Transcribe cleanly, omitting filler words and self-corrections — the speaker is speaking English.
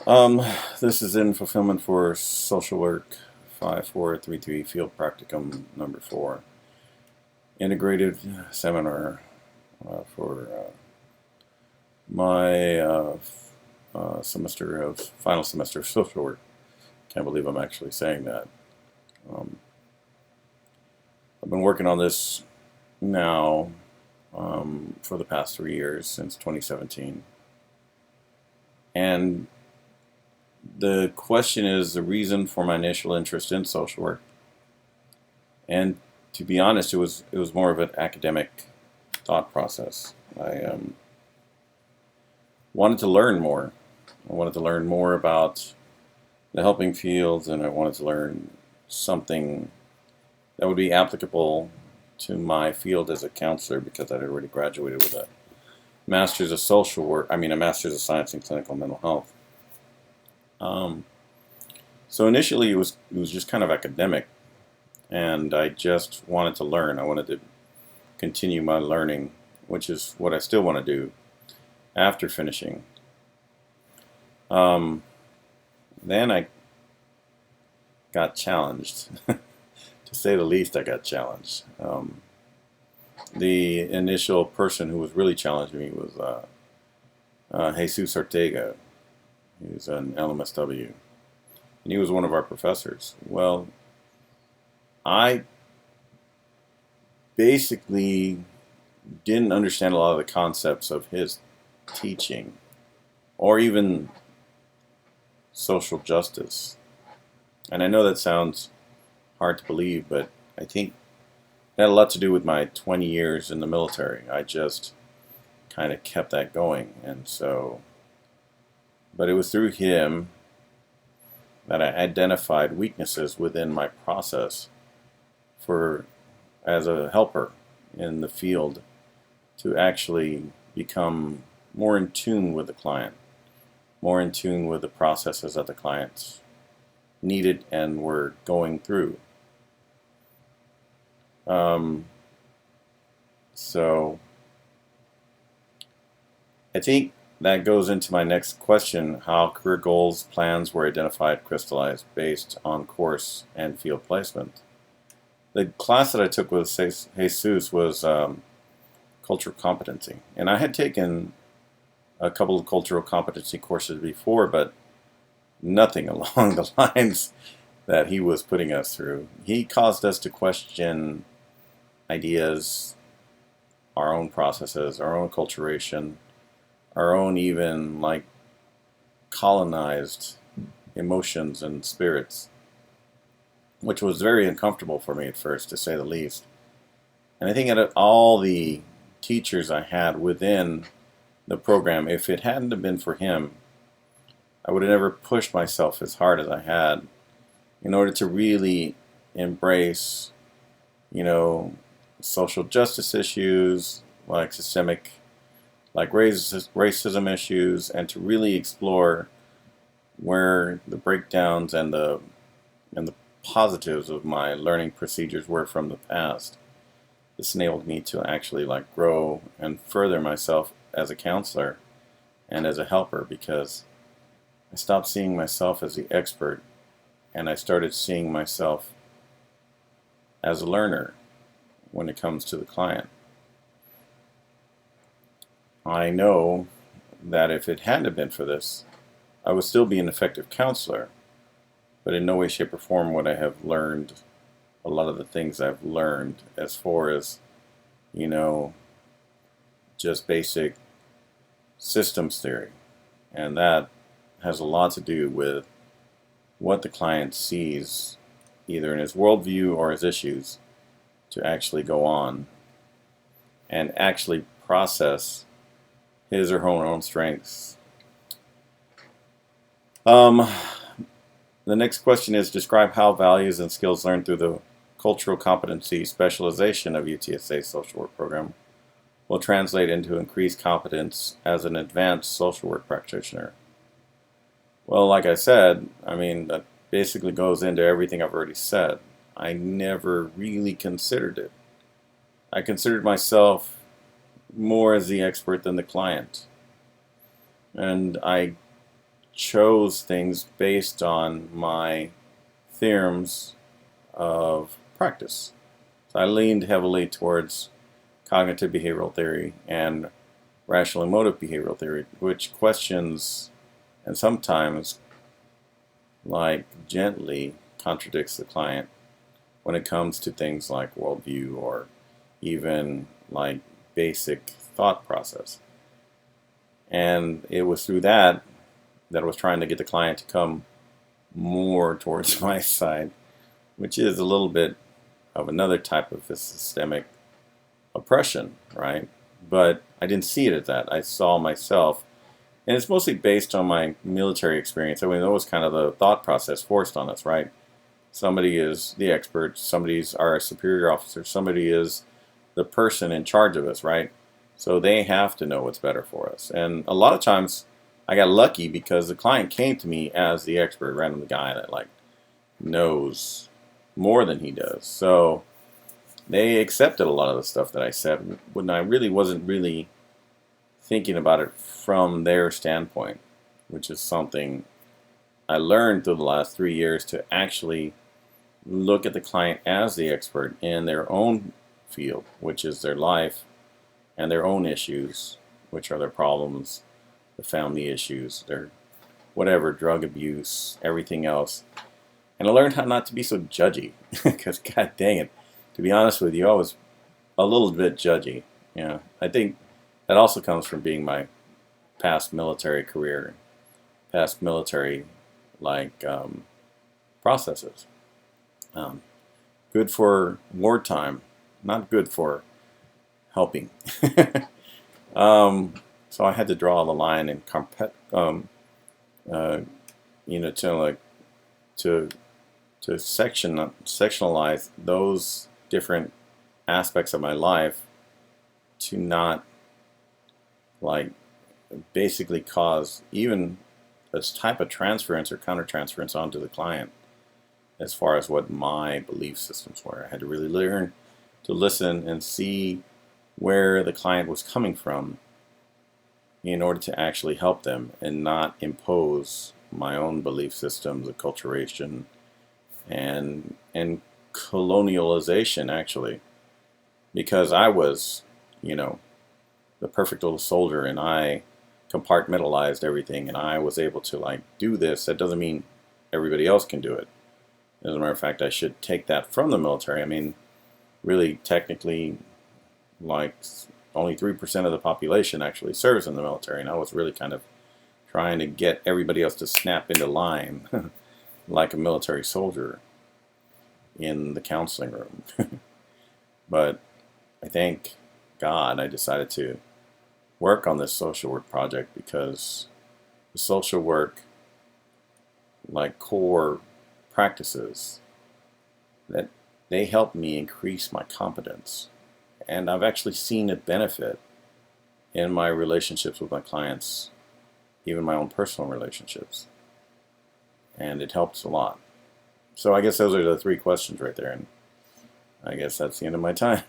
Um, this is in fulfillment for social work 5433 field practicum number 4. Integrated seminar for my semester of final semester of social work. Can't believe I'm actually saying that. Um, I've been working on this now for the past 3 years since 2017. And the question is the reason for my initial interest in social work. And to be honest, it was more of an academic thought process. I wanted to learn more. I wanted to learn more about the helping fields, and I wanted to learn something that would be applicable to my field as a counselor because I'd already graduated with a master's of social work. I mean, a master's of science in clinical mental health. Um, so initially, it was just kind of academic, and I just wanted to learn. I wanted to continue my learning, which is what I still want to do after finishing. Um, then I got challenged. To say the least, I got challenged. The initial person who was really challenging me was Jesus Ortega. He was an LMSW, and he was one of our professors. Well, I basically didn't understand a lot of the concepts of his teaching, or even social justice. And I know that sounds hard to believe, but I think it had a lot to do with my 20 years in the military. I just kind of kept that going. And so, but it was through him that I identified weaknesses within my process for as a helper in the field to actually become more in tune with the client, more in tune with the processes that the clients needed and were going through. Um, so I think that goes into my next question: how career goals, plans were identified, crystallized based on course and field placement. The class that I took with Jesus was cultural competency, and I had taken a couple of cultural competency courses before, but nothing along the lines that he was putting us through. He caused us to question ideas, our own processes, our own culturation, our own even like colonized emotions and spirits, which was very uncomfortable for me at first, to say the least. And I think out of all the teachers I had within the program, if it hadn't have been for him, I would have never pushed myself as hard as I had in order to really embrace, you know, social justice issues like systemic, like racism issues, and to really explore where the breakdowns and the positives of my learning procedures were from the past. This enabled me to actually like grow and further myself as a counselor and as a helper, because I stopped seeing myself as the expert and I started seeing myself as a learner when it comes to the client. I know that if it hadn't been for this, I would still be an effective counselor, but in no way, shape, or form would I have learned a lot of the things I've learned as far as, you know, just basic systems theory. And that has a lot to do with what the client sees, either in his worldview or his issues, to actually go on and actually process his or her own strengths. Um, the next question is: describe how values and skills learned through the cultural competency specialization of UTSA social work program will translate into increased competence as an advanced social work practitioner. Well, like I said, I mean, that basically goes into everything I've already said. I never really considered it. I considered myself more as the expert than the client. And I chose things based on my theorems of practice. So I leaned heavily towards cognitive behavioral theory and rational emotive behavioral theory, which questions and sometimes like gently contradicts the client when it comes to things like worldview or even like basic thought process. And it was through that I was trying to get the client to come more towards my side, which is a little bit of another type of a systemic oppression, right? But I didn't see it as that. I saw myself, and it's mostly based on my military experience. I mean, that was kind of the thought process forced on us, right? Somebody is the expert, somebody's our superior officer, somebody is the person in charge of us, right? So they have to know what's better for us. And a lot of times I got lucky because the client came to me as the expert, rather than the guy that like knows more than he does. So they accepted a lot of the stuff that I said when I really wasn't really thinking about it from their standpoint, which is something I learned through the last 3 years, to actually look at the client as the expert in their own field, which is their life and their own issues, which are their problems, the family issues, their whatever, drug abuse, everything else. And I learned how not to be so judgy, because god dang it, to be honest with you, I was a little bit judgy. I think that also comes from being my past military career, past military processes. Good for wartime, not good for helping. So I had to draw the line and to sectionalize those different aspects of my life to not like basically cause even this type of transference or countertransference onto the client as far as what my belief systems were. I had to really learn to listen and see where the client was coming from in order to actually help them and not impose my own belief systems, acculturation, and colonialization, actually, because I was, the perfect little soldier, and I compartmentalized everything, and I was able to like do this. That doesn't mean everybody else can do it. As a matter of fact, I should take that from the military. I mean, really, technically, like only 3% of the population actually serves in the military, and I was really kind of trying to get everybody else to snap into line like a military soldier in the counseling room. But I thank God I decided to work on this social work project, because the social work, like core practices, that they help me increase my competence. And I've actually seen it benefit in my relationships with my clients, even my own personal relationships. And it helps a lot. So I guess those are the 3 questions right there. And I guess that's the end of my time.